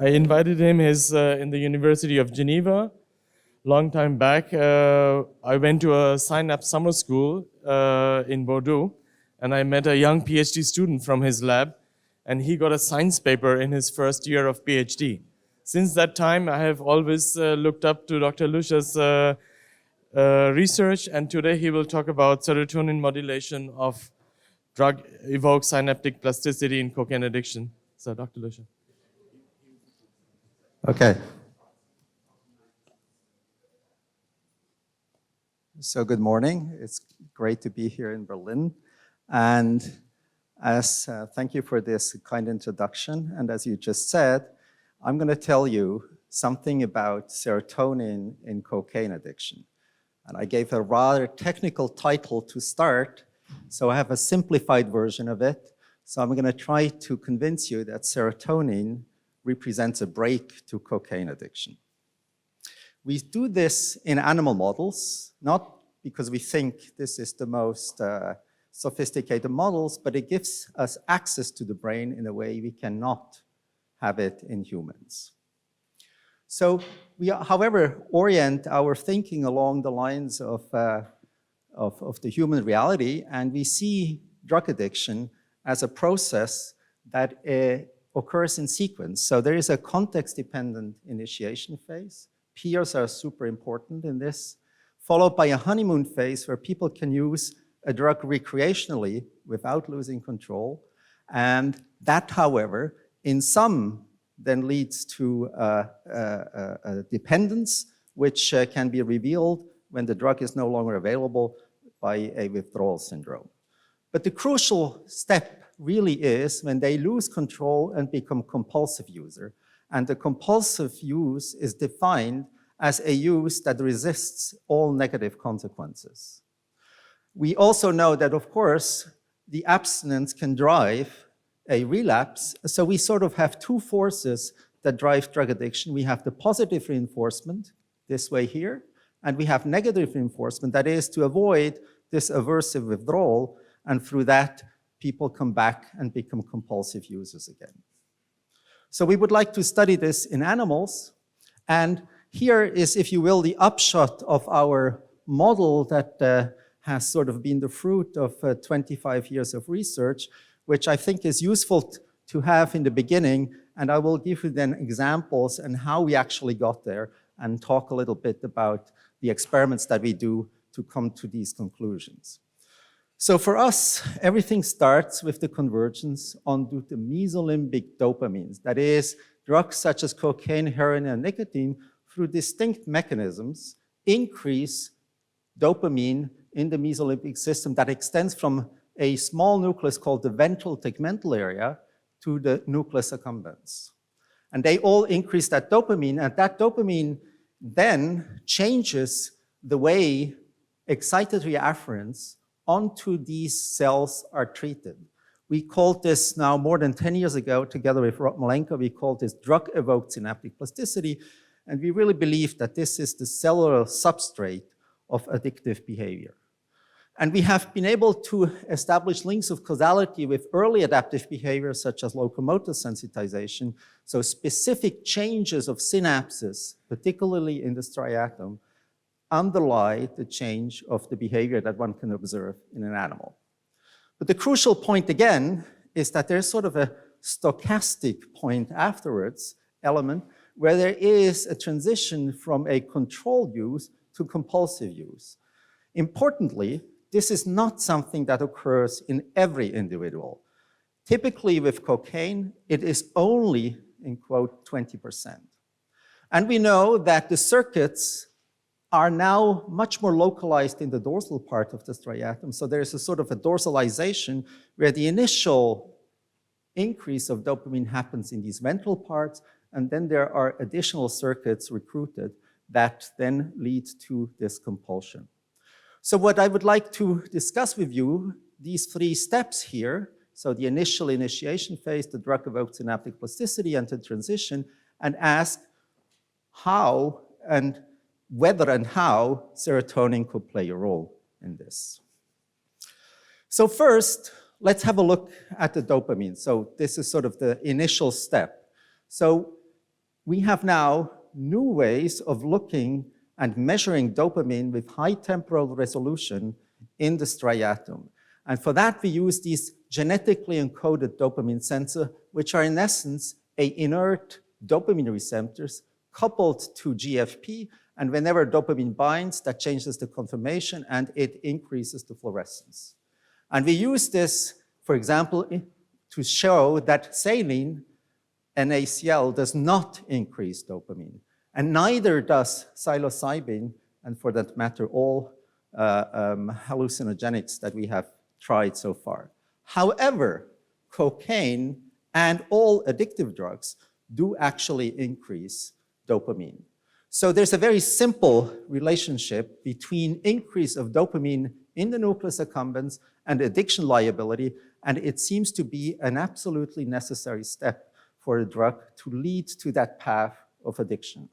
I invited him. He's in the University of Geneva. Long time back, I went to a Synapse summer school in Bordeaux, and I met a young PhD student from his lab, and he got a science paper in his first year of PhD. Since that time, I have always looked up to Dr. Lüscher's research, and today he will talk about serotonin modulation of drug-evoked synaptic plasticity in cocaine addiction. So, Dr. Lüscher. Okay. So good morning. It's great to be here in Berlin. And thank you for this kind introduction. And as you just said, I'm going to tell you something about serotonin in cocaine addiction. And I gave a rather technical title to start, so I have a simplified version of it. So I'm going to try to convince you that serotonin represents a break to cocaine addiction. We do this in animal models, not because we think this is the most sophisticated models, but it gives us access to the brain in a way we cannot have it in humans. So we, however, orient our thinking along the lines of the human reality, and we see drug addiction as a process that occurs in sequence. So there is a context-dependent initiation phase. Peers are super important in this, followed by a honeymoon phase where people can use a drug recreationally without losing control. And that, however, in some then leads to a dependence, which can be revealed when the drug is no longer available by a withdrawal syndrome. But the crucial step really is when they lose control and become compulsive user. And the compulsive use is defined as a use that resists all negative consequences. We also know that, of course, the abstinence can drive a relapse. So we sort of have two forces that drive drug addiction. We have the positive reinforcement, this way here, and we have negative reinforcement, that is to avoid this aversive withdrawal, and through that, people come back and become compulsive users again. So we would like to study this in animals, and here is, if you will, the upshot of our model that has sort of been the fruit of 25 years of research, which I think is useful to have in the beginning, and I will give you then examples and how we actually got there and talk a little bit about the experiments that we do to come to these conclusions. So for us, everything starts with the convergence onto the mesolimbic dopamines. That is, drugs such as cocaine, heroin, and nicotine, through distinct mechanisms, increase dopamine in the mesolimbic system that extends from a small nucleus called the ventral tegmental area to the nucleus accumbens. And they all increase that dopamine, and that dopamine then changes the way excitatory afferents onto these cells are treated. We called this now more than 10 years ago, together with Rob Malenko, we called this drug-evoked synaptic plasticity, and we really believe that this is the cellular substrate of addictive behavior. And we have been able to establish links of causality with early adaptive behavior, such as locomotor sensitization, so specific changes of synapses, particularly in the striatum, underlie the change of the behavior that one can observe in an animal. But the crucial point, again, is that there's sort of a stochastic point afterwards, element, where there is a transition from a controlled use to compulsive use. Importantly, this is not something that occurs in every individual. Typically with cocaine, it is only, in quote, 20%. And we know that the circuits are now much more localized in the dorsal part of the striatum. So there's a sort of a dorsalization where the initial increase of dopamine happens in these ventral parts, and then there are additional circuits recruited that then lead to this compulsion. So what I would like to discuss with you, these three steps here, so the initial initiation phase, the drug-evoked synaptic plasticity, and the transition, and ask how and whether and how serotonin could play a role in this. So first, let's have a look at the dopamine. So this is sort of the initial step. So we have now new ways of looking and measuring dopamine with high temporal resolution in the striatum. And for that, we use these genetically encoded dopamine sensors, which are in essence inert dopamine receptors coupled to GFP. And whenever dopamine binds, that changes the conformation and it increases the fluorescence. And we use this, for example, to show that saline, NaCl, does not increase dopamine. And neither does psilocybin, and for that matter, all hallucinogenics that we have tried so far. However, cocaine and all addictive drugs do actually increase dopamine. So there's a very simple relationship between increase of dopamine in the nucleus accumbens and addiction liability, and it seems to be an absolutely necessary step for a drug to lead to that path of addiction.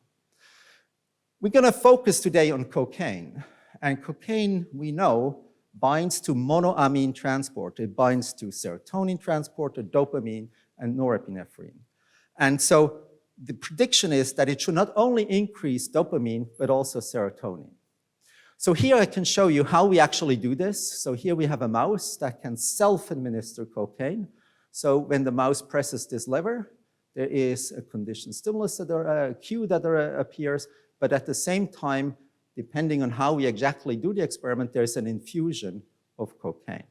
We're going to focus today on cocaine, and cocaine, we know, binds to monoamine transporter. It binds to serotonin transporter, dopamine, and norepinephrine. And so the prediction is that it should not only increase dopamine, but also serotonin. So here I can show you how we actually do this. So here we have a mouse that can self-administer cocaine. So when the mouse presses this lever, there is a conditioned stimulus, a cue that appears, but at the same time, depending on how we exactly do the experiment, there's an infusion of cocaine.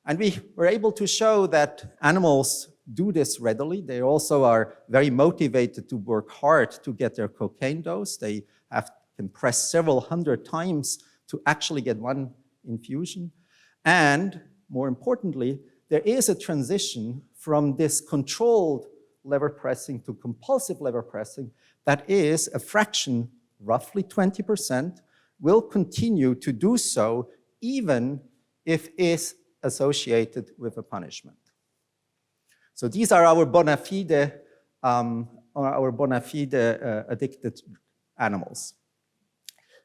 And we were able to show that animals do this readily. They also are very motivated to work hard to get their cocaine dose. They can press several hundred times to actually get one infusion. And more importantly, there is a transition from this controlled lever pressing to compulsive lever pressing that is a fraction, roughly 20%, will continue to do so even if it's associated with a punishment. So these are our bona fide addicted animals.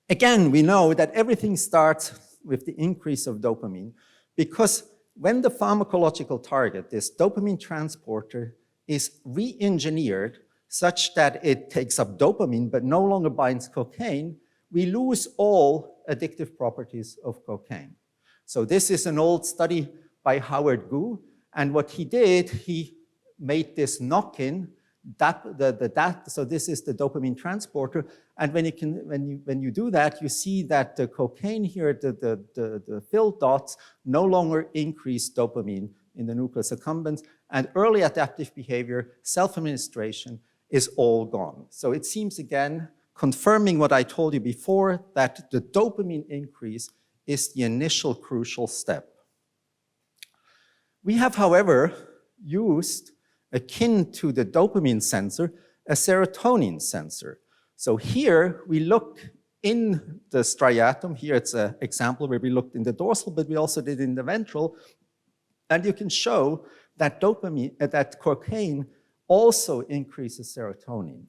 Again, we know that everything starts with the increase of dopamine because when the pharmacological target, this dopamine transporter, is re-engineered such that it takes up dopamine but no longer binds cocaine, we lose all addictive properties of cocaine. So this is an old study by Howard Gu, and what he did, he made this knock-in, so this is the dopamine transporter, and when you do that, you see that the cocaine here, the filled dots, no longer increase dopamine in the nucleus accumbens, and early adaptive behavior, self-administration, is all gone. So it seems again, confirming what I told you before, that the dopamine increase is the initial crucial step. We have, however, used, akin to the dopamine sensor, a serotonin sensor. So here we look in the striatum. Here it's an example where we looked in the dorsal, but we also did in the ventral. And you can show that that cocaine also increases serotonin.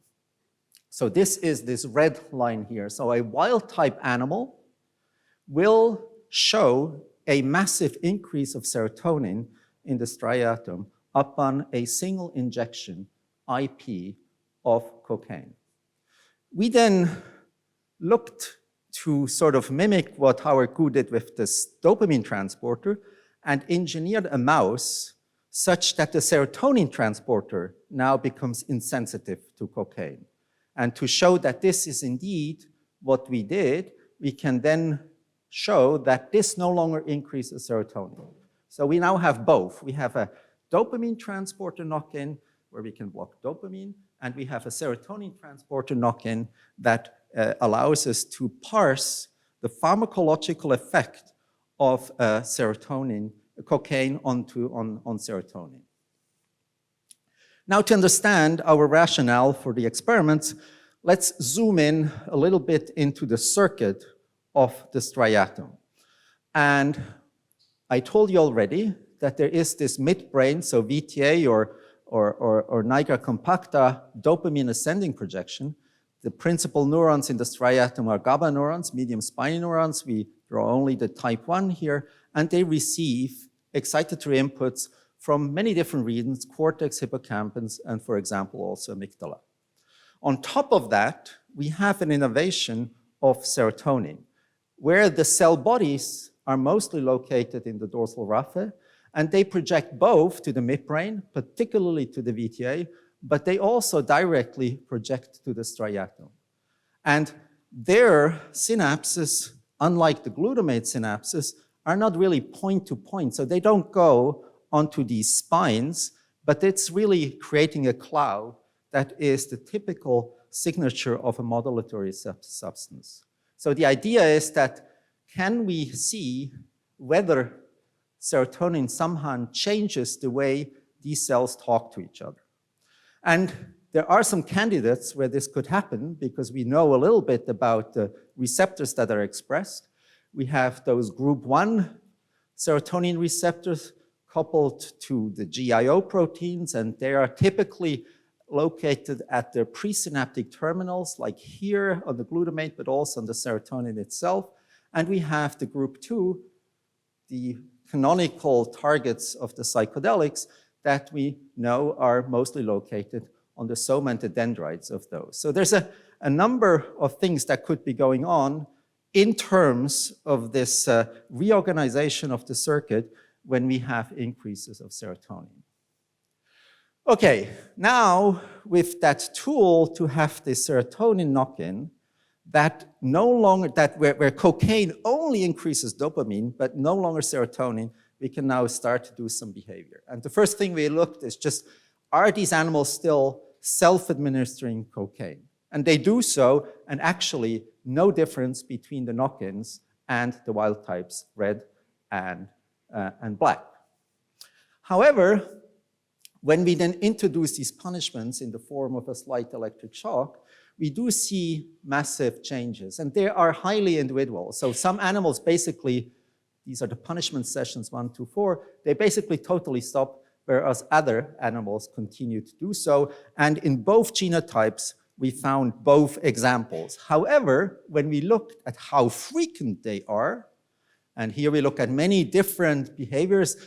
So this is this red line here. So a wild type animal will show a massive increase of serotonin in the striatum upon a single injection, IP, of cocaine. We then looked to sort of mimic what Howard Gu did with this dopamine transporter and engineered a mouse such that the serotonin transporter now becomes insensitive to cocaine. And to show that this is indeed what we did, we can then show that this no longer increases serotonin. So we now have both. We have a dopamine transporter knock-in where we can block dopamine, and we have a serotonin transporter knock-in that allows us to parse the pharmacological effect of cocaine on serotonin. Now, to understand our rationale for the experiments, let's zoom in a little bit into the circuit of the striatum. And I told you already that there is this midbrain, so VTA or nigra compacta dopamine ascending projection. The principal neurons in the striatum are GABA neurons, medium spiny neurons. We draw only the type 1 here, and they receive excitatory inputs from many different regions, cortex, hippocampus, and for example, also amygdala. On top of that, we have an innovation of serotonin, where the cell bodies are mostly located in the dorsal raphe, and they project both to the midbrain, particularly to the VTA, but they also directly project to the striatum. And their synapses, unlike the glutamate synapses, are not really point to point, so they don't go onto these spines, but it's really creating a cloud that is the typical signature of a modulatory substance. So the idea is that, can we see whether serotonin somehow changes the way these cells talk to each other? And there are some candidates where this could happen because we know a little bit about the receptors that are expressed. We have those group 1 serotonin receptors coupled to the GIO proteins, and they are typically located at the presynaptic terminals, like here on the glutamate, but also on the serotonin itself. And we have the group 2, the canonical targets of the psychedelics that we know are mostly located on the soma and the dendrites of those. So there's a number of things that could be going on in terms of this reorganization of the circuit when we have increases of serotonin. Okay, now with that tool to have the serotonin knock-in, that no longer, where cocaine only increases dopamine, but no longer serotonin, we can now start to do some behavior. And the first thing we looked is just, are these animals still self-administering cocaine? And they do so, and actually no difference between the knock-ins and the wild types, red and black. However, when we then introduce these punishments in the form of a slight electric shock, we do see massive changes, and they are highly individual. So some animals basically, these are the punishment sessions 1, 2, 4, they basically totally stop, whereas other animals continue to do so. And in both genotypes, we found both examples. However, when we looked at how frequent they are, and here we look at many different behaviors,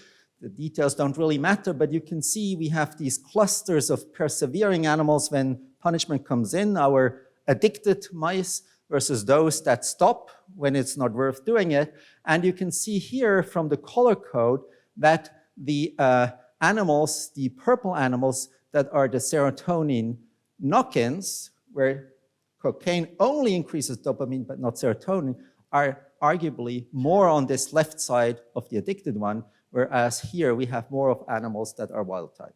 the details don't really matter, but you can see we have these clusters of persevering animals when punishment comes in, our addicted mice versus those that stop when it's not worth doing it. And you can see here from the color code that the animals, the purple animals that are the serotonin knock-ins, where cocaine only increases dopamine but not serotonin, are arguably more on this left side of the addicted one, whereas here we have more of animals that are wild type.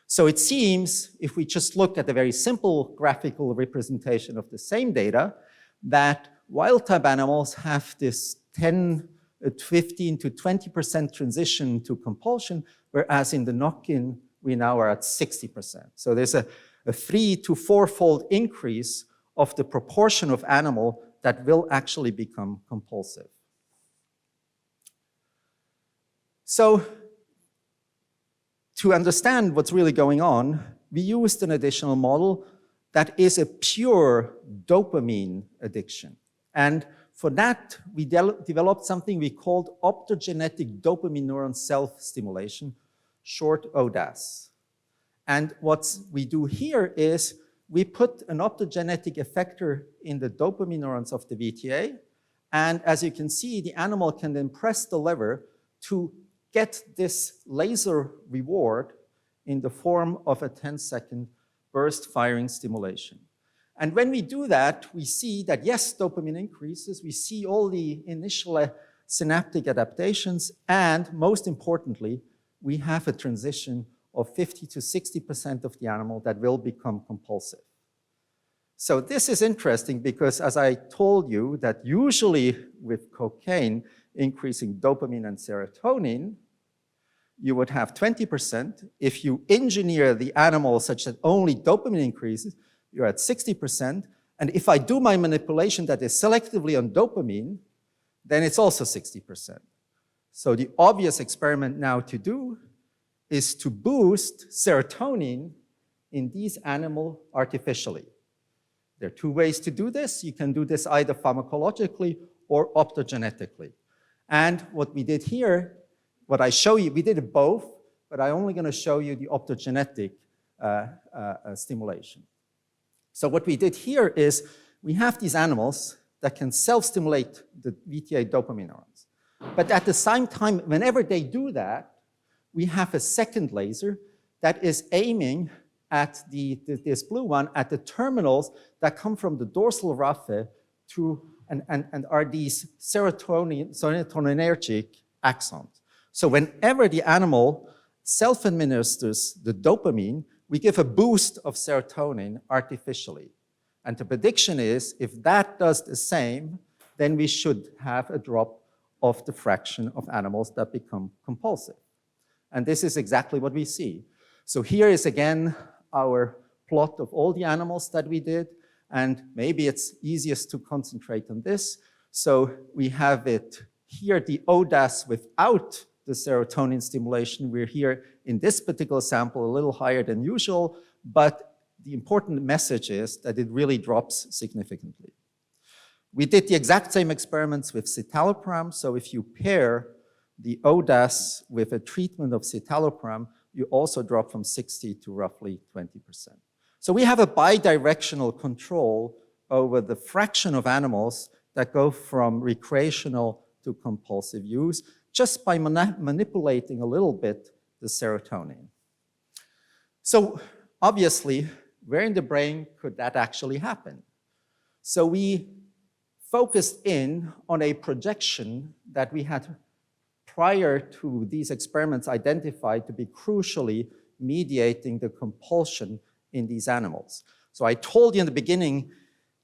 So it seems, if we just look at a very simple graphical representation of the same data, that wild type animals have this 10, 15 to 20% transition to compulsion, whereas in the knock-in, we now are at 60%. So there's a 3 to 4-fold increase of the proportion of animal that will actually become compulsive. So to understand what's really going on, we used an additional model that is a pure dopamine addiction. And for that, we developed something we called optogenetic dopamine neuron self-stimulation, short ODAS. And what we do here is we put an optogenetic effector in the dopamine neurons of the VTA, and as you can see, the animal can then press the lever to get this laser reward in the form of a 10-second burst firing stimulation. And when we do that, we see that yes, dopamine increases, we see all the initial synaptic adaptations, and most importantly, we have a transition of 50 to 60% of the animal that will become compulsive. So this is interesting because, as I told you, that usually with cocaine increasing dopamine and serotonin, you would have 20%. If you engineer the animal such that only dopamine increases, you're at 60%. And if I do my manipulation that is selectively on dopamine, then it's also 60%. So the obvious experiment now to do is to boost serotonin in these animals artificially. There are two ways to do this. You can do this either pharmacologically or optogenetically. And what we did here, what I show you, we did it both, but I'm only going to show you the optogenetic stimulation. So what we did here is we have these animals that can self-stimulate the VTA dopamine neurons. But at the same time, whenever they do that, we have a second laser that is aiming at this blue one at the terminals that come from the dorsal raphe and are these serotonergic axons. So whenever the animal self-administers the dopamine, we give a boost of serotonin artificially. And the prediction is, if that does the same, then we should have a drop of the fraction of animals that become compulsive. And this is exactly what we see. So here is again our plot of all the animals that we did, and maybe it's easiest to concentrate on this. So we have it here, the ODAS without the serotonin stimulation. We're here in this particular sample a little higher than usual, but the important message is that it really drops significantly. We did the exact same experiments with citalopram. So if you pair the ODAS with a treatment of citalopram, you also drop from 60 to roughly 20%. So we have a bidirectional control over the fraction of animals that go from recreational to compulsive use just by manipulating a little bit the serotonin. So obviously, where in the brain could that actually happen? So we focused in on a projection that we had prior to these experiments identified to be crucially mediating the compulsion in these animals. So I told you in the beginning,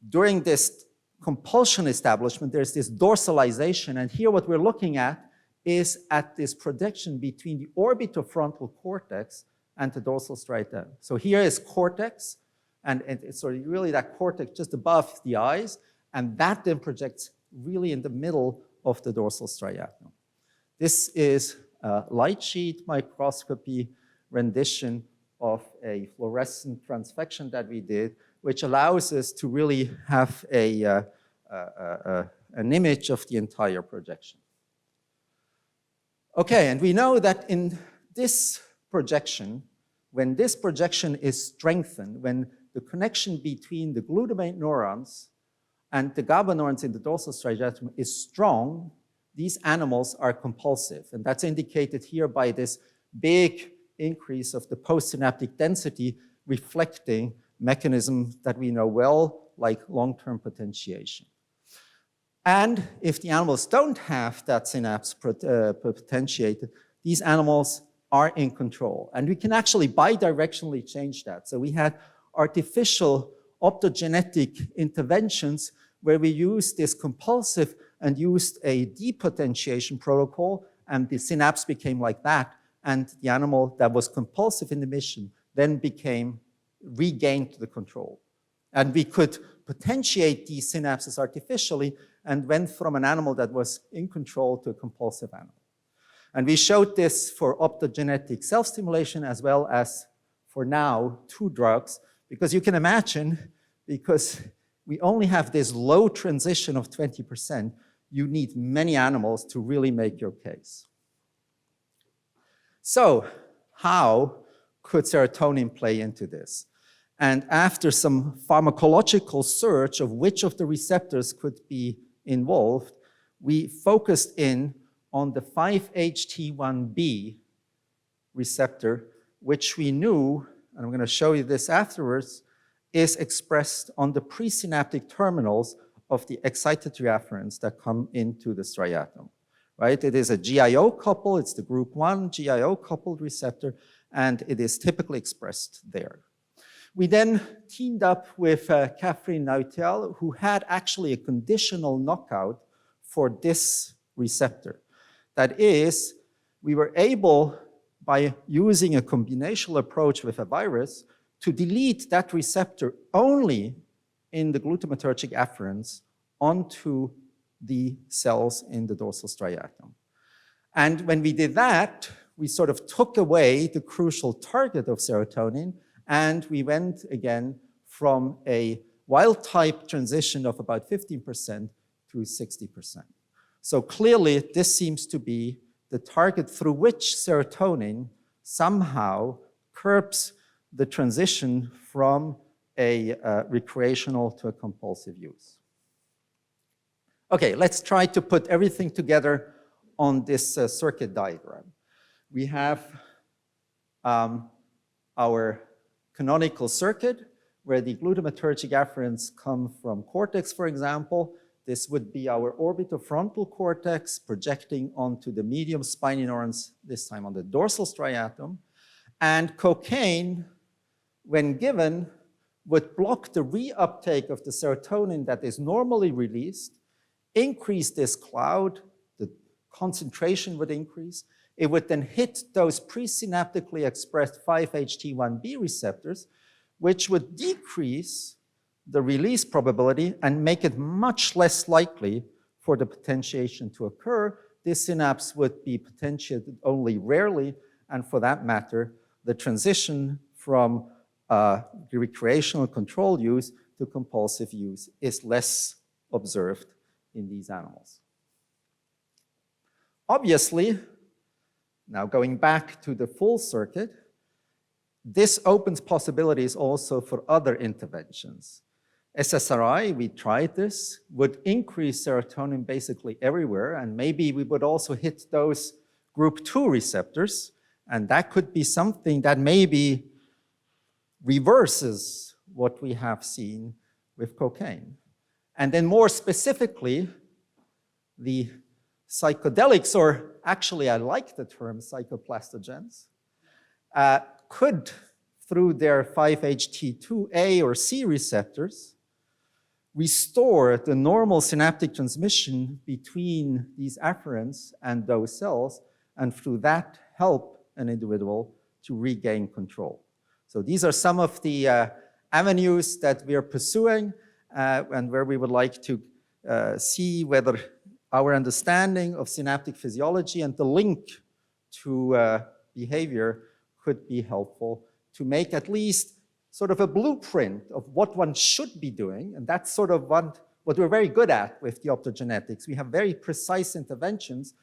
during this compulsion establishment, there's this dorsalization, and here what we're looking at is at this projection between the orbitofrontal cortex and the dorsal striatum. So here is cortex, and it's sort of really that cortex just above the eyes, and that then projects really in the middle of the dorsal striatum. This is a light sheet microscopy rendition of a fluorescent transfection that we did, which allows us to really have an image of the entire projection. Okay, and we know that in this projection, when this projection is strengthened, when the connection between the glutamate neurons and the GABA neurons in the dorsal striatum is strong, these animals are compulsive. And that's indicated here by this big increase of the postsynaptic density reflecting mechanisms that we know well, like long-term potentiation. And if the animals don't have that synapse potentiated, these animals are in control. And we can actually bidirectionally change that. So we had artificial optogenetic interventions where we used this compulsive and used a depotentiation protocol, and the synapse became like that. And the animal that was compulsive in emission then regained the control. And we could potentiate these synapses artificially and went from an animal that was in control to a compulsive animal. And we showed this for optogenetic self-stimulation as well as for now 2 drugs, because you can imagine, because we only have this low transition of 20%, you need many animals to really make your case. So how could serotonin play into this? And after some pharmacological search of which of the receptors could be involved, we focused in on the 5-HT1B receptor, which we knew, and I'm going to show you this afterwards, is expressed on the presynaptic terminals of the excitatory afferents that come into the striatum, right? It is a GIO couple, it's the group 1 GIO coupled receptor, and it is typically expressed there. We then teamed up with Catherine Nautel, who had actually a conditional knockout for this receptor. That is, we were able, by using a combinational approach with a virus, to delete that receptor only in the glutamatergic afferents onto the cells in the dorsal striatum. And when we did that, we sort of took away the crucial target of serotonin, and we went again from a wild-type transition of about 15% to 60%. So clearly, this seems to be the target through which serotonin somehow curbs the transition from a recreational to a compulsive use. Okay, let's try to put everything together on this circuit diagram. We have our canonical circuit, where the glutamatergic afferents come from cortex, for example. This would be our orbitofrontal cortex projecting onto the medium spiny neurons, this time on the dorsal striatum. And cocaine, when given, would block the reuptake of the serotonin that is normally released, increase this cloud, the concentration would increase. It would then hit those presynaptically expressed 5-HT1B receptors, which would decrease the release probability and make it much less likely for the potentiation to occur. This synapse would be potentiated only rarely, and for that matter, the transition from the recreational control use to compulsive use is less observed in these animals. Obviously, now going back to the full circuit, this opens possibilities also for other interventions. SSRI, we tried this, would increase serotonin basically everywhere, and maybe we would also hit those group 2 receptors, and that could be something that maybe reverses what we have seen with cocaine. And then more specifically, the psychedelics, or actually I like the term psychoplastogens, could, through their 5-HT2A or C receptors, restore the normal synaptic transmission between these afferents and those cells, and through that help an individual to regain control. So these are some of the avenues that we are pursuing and where we would like to see whether our understanding of synaptic physiology and the link to behavior could be helpful to make at least sort of a blueprint of what one should be doing. And that's sort of what we're very good at with the optogenetics. We have very precise interventions.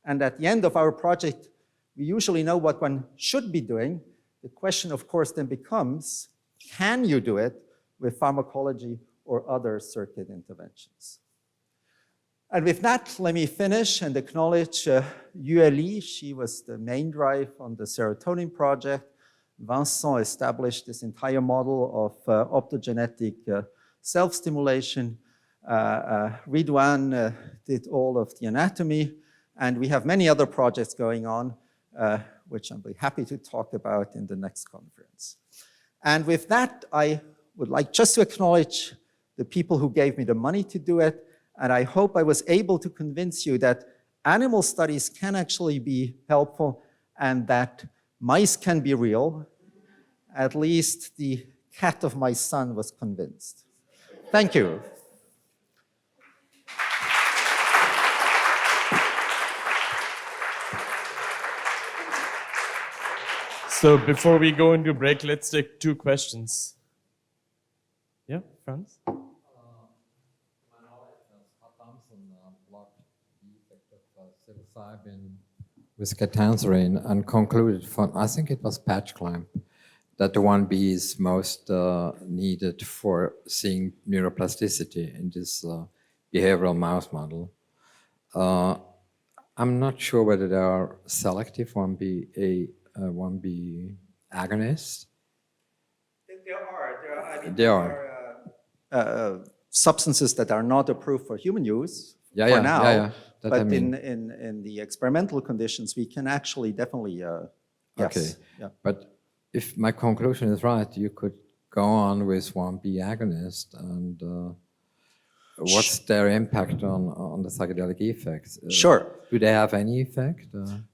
And at the end of our project, we usually know what one should be doing. The question, of course, then becomes, can you do it with pharmacology or other circuit interventions? And with that, let me finish and acknowledge Yue Li. She was the main drive on the serotonin project. Vincent established this entire model of optogenetic self-stimulation. Ridwan did all of the anatomy. And we have many other projects going on, which I'll be happy to talk about in the next conference. And with that, I would like just to acknowledge the people who gave me the money to do it. And I hope I was able to convince you that animal studies can actually be helpful and that mice can be real. At least the cat of my son was convinced. Thank you. So before we go into break, let's take 2 questions. Yeah, Franz? Psilocybin with ketanserin and concluded from, I think it was patch climb, that the 1B is most needed for seeing neuroplasticity in this behavioral mouse model. I'm not sure whether there are selective 1B agonists. There are substances that are not approved for human use for now. But I mean, in the experimental conditions, we can actually definitely, yes. Okay, yeah. But if my conclusion is right, you could go on with 1B agonist, and what's their impact on the psychedelic effects? Sure. Do they have any effect?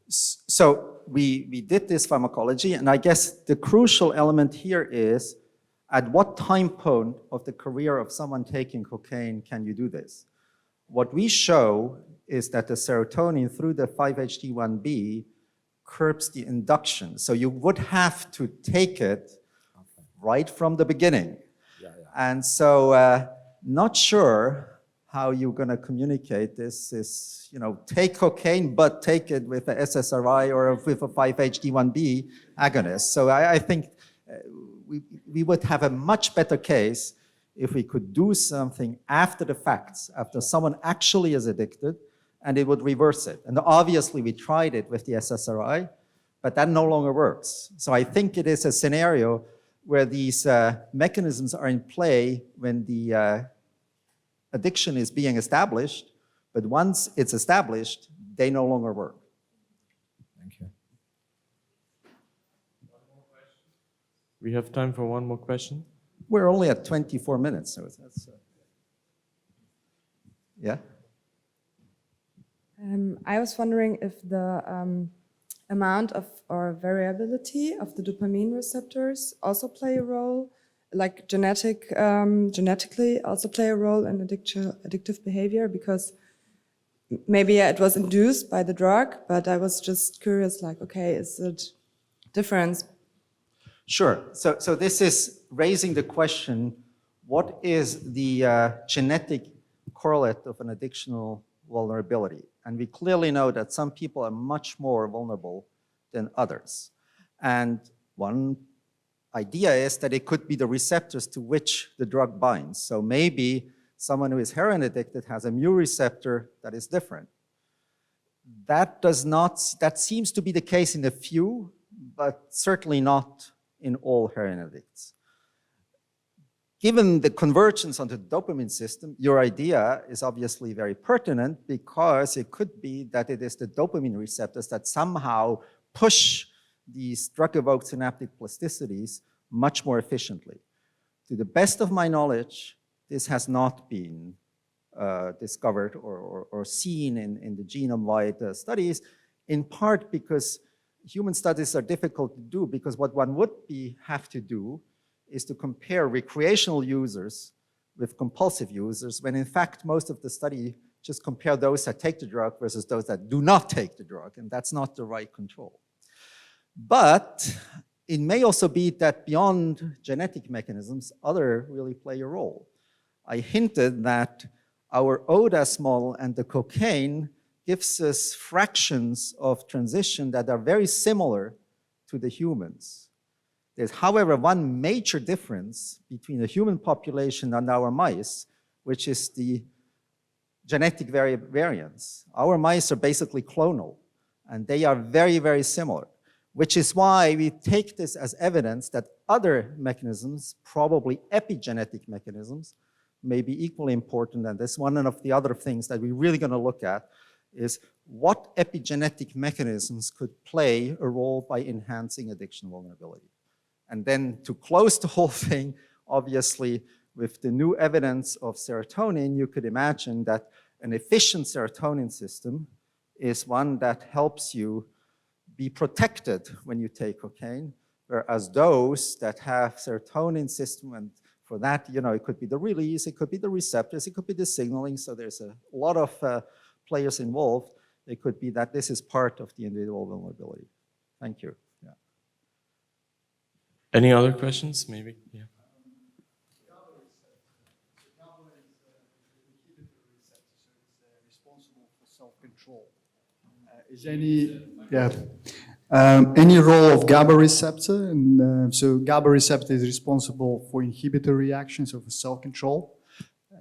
So we did this pharmacology, and I guess the crucial element here is, at what time point of the career of someone taking cocaine can you do this? What we show is that the serotonin through the 5-HT1B curbs the induction. So you would have to take it right from the beginning. And so not sure how you're going to communicate this is, take cocaine, but take it with a SSRI or with a 5-HT1B agonist. So I think we would have a much better case if we could do something after the facts, after someone actually is addicted, and it would reverse it. And obviously we tried it with the SSRI, but that no longer works. So I think it is a scenario where these mechanisms are in play when the addiction is being established, but once it's established, they no longer work. Thank you. We have time for one more question. We're only at 24 minutes, so that's, yeah? I was wondering if the amount of or variability of the dopamine receptors also play a role, like genetically also play a role in addictive behavior, because maybe it was induced by the drug, but I was just curious, like, okay, is it difference? Sure. So this is raising the question, what is the genetic correlate of an addictional vulnerability? And we clearly know that some people are much more vulnerable than others. And one idea is that it could be the receptors to which the drug binds. So maybe someone who is heroin addicted has a mu receptor that is different. That seems to be the case in a few, but certainly not in all heroin addicts. Given the convergence on the dopamine system, your idea is obviously very pertinent, because it could be that it is the dopamine receptors that somehow push these drug-evoked synaptic plasticities much more efficiently. To the best of my knowledge, this has not been discovered or seen in the genome-wide studies, in part because human studies are difficult to do, because what one would have to do is to compare recreational users with compulsive users, when in fact most of the study just compare those that take the drug versus those that do not take the drug, and that's not the right control. But it may also be that beyond genetic mechanisms, other really play a role. I hinted that our ODAS model and the cocaine gives us fractions of transition that are very similar to the humans. There's, however, one major difference between the human population and our mice, which is the genetic variance. Our mice are basically clonal, and they are very, very similar, which is why we take this as evidence that other mechanisms, probably epigenetic mechanisms, may be equally important. And this one of the other things that we're really going to look at is what epigenetic mechanisms could play a role by enhancing addiction vulnerability. And then to close the whole thing, obviously, with the new evidence of serotonin, you could imagine that an efficient serotonin system is one that helps you be protected when you take cocaine, whereas those that have serotonin system, and for that, it could be the release, it could be the receptors, it could be the signaling, so there's a lot of players involved. It could be that this is part of the individual vulnerability. Thank you. Yeah. Any other questions, maybe? Yeah. Responsible for self-control. Is any role of GABA receptor? And so GABA receptor is responsible for inhibitory reactions of self-control.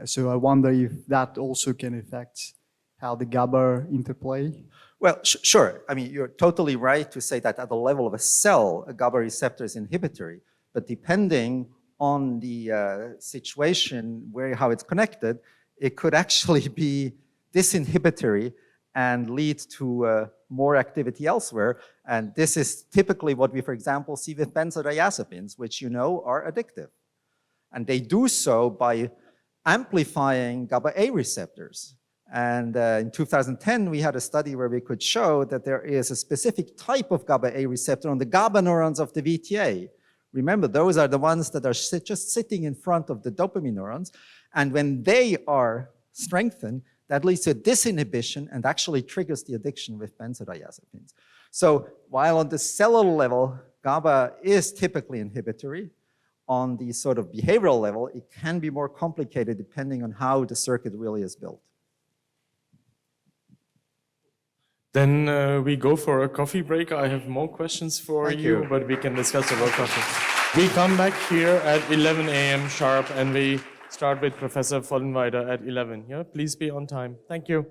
So I wonder if that also can affect how the GABA interplay. Well, sure. I mean, you're totally right to say that at the level of a cell, a GABA receptor is inhibitory. But depending on the situation, how it's connected, it could actually be disinhibitory and lead to more activity elsewhere. And this is typically what we, for example, see with benzodiazepines, which are addictive. And they do so by amplifying GABA-A receptors. And in 2010, we had a study where we could show that there is a specific type of GABA-A receptor on the GABA neurons of the VTA. Remember, those are the ones that are just sitting in front of the dopamine neurons. And when they are strengthened, that leads to disinhibition and actually triggers the addiction with benzodiazepines. So while on the cellular level, GABA is typically inhibitory, on the sort of behavioral level, it can be more complicated depending on how the circuit really is built. Then we go for a coffee break. I have more questions for you, but we can discuss about coffee. We come back here at 11 a.m. sharp, and we start with Professor Vollenweider at 11. Yeah, please be on time. Thank you.